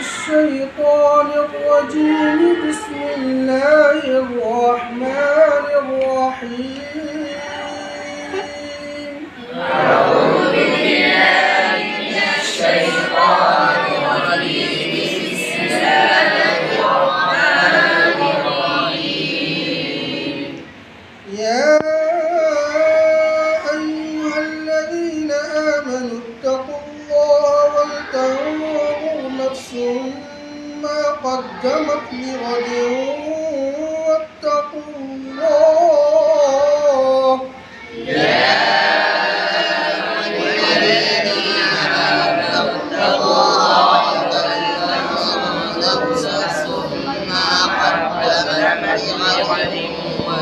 الشيطان الرجيم. بسم الله الرحمن الرحيم. أعوذ بالله من الشيطان الرجيم. بسم الله الرحمن الرحيم. يا أيها الذين آمنوا اتقوا الله ولتنظر نفس ما قدمت لغد واتقوا الله.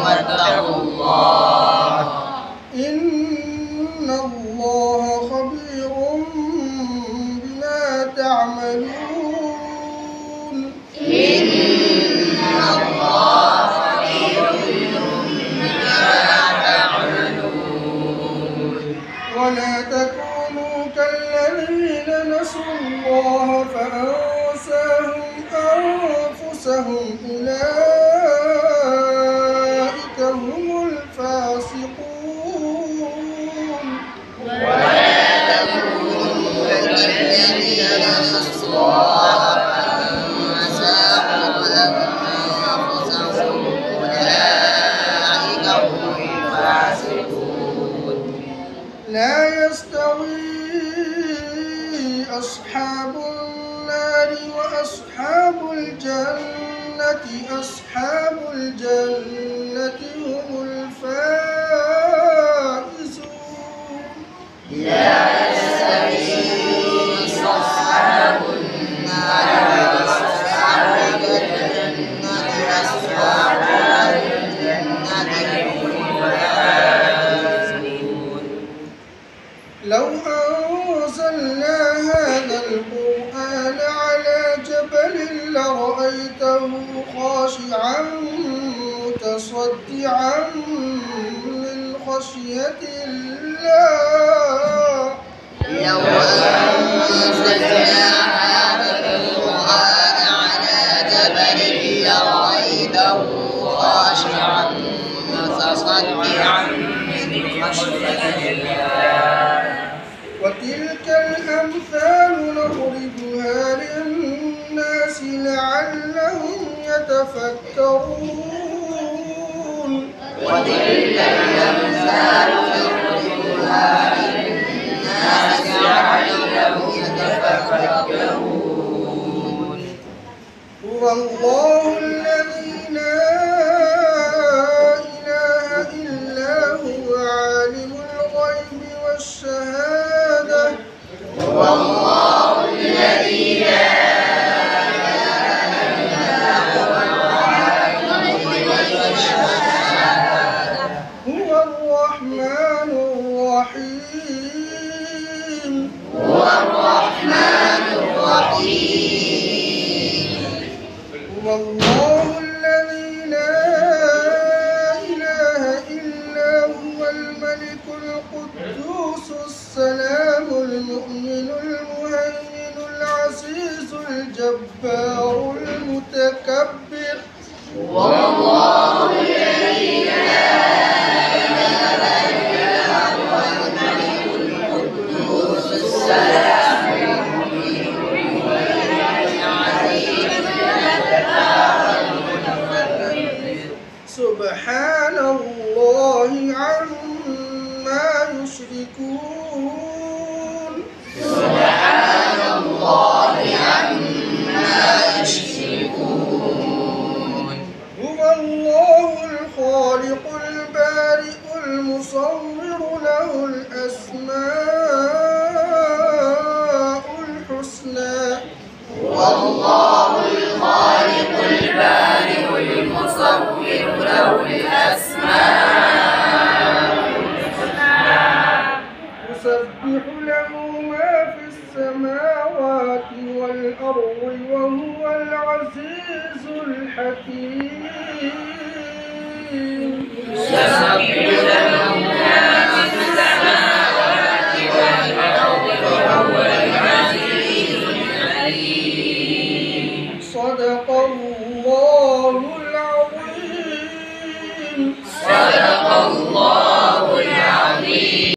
واتقوا الله إن الله خبير بما تعملون. إن الله خبير بما تعملون. ولا تكونوا كالذين نسوا الله فأنساهم أنفسهم أولئك هم الفاسقون. ولا تكونوا كالذين نسوا الله فأنساهم أنفسهم أولئك هم الفاسقون. لا يستوي أصحاب النار وأصحاب الجنة. أصحاب الجنة هم الفائزون. لا يستوي أصحاب النار وأصحاب الجنة. أصحاب الجنة هم الفائزون. لو أنزلنا هذا القرآن على جبل لرأيته خاشعا متصدعا من خشية الله. لو أنزلنا هذا القرآن على جبل لرأيته خاشعا متصدعا من خشية الله. وتلك الأمثال نضربها للناس لعلهم يتفكرون. وتلك الأمثال نضربها للناس لعلهم يتفكرون. هو الله الذي لا إله إلا هو عالم الغيب والشهادة. هو الله الذي لا إله إلا هو عالم الغيب والشهادة. هو الرحمن الرحيم. هو الرحمن الرحيم. هو الله الذي لا إله إلا هو الملك القدوس السلام المؤمن المهيمن العزيز الجبار المتكبر. هو الله الذي لا إله إلا هو الملك القدوس السلام المؤمن المهيمن العزيز الجبار المتكبر. سبحان الله عما يشركون. سبحان الله عما يشركون. هو الله الخالق البارئ المصور له الأسماء الحسنى. هو الله الخالق البارئ المصور له الأسماء الحسنى. يسبح له ما في السماوات والأرض وهو العزيز الحكيم. يسبح له ما في السماوات والأرض وهو العزيز الحكيم. صدق الله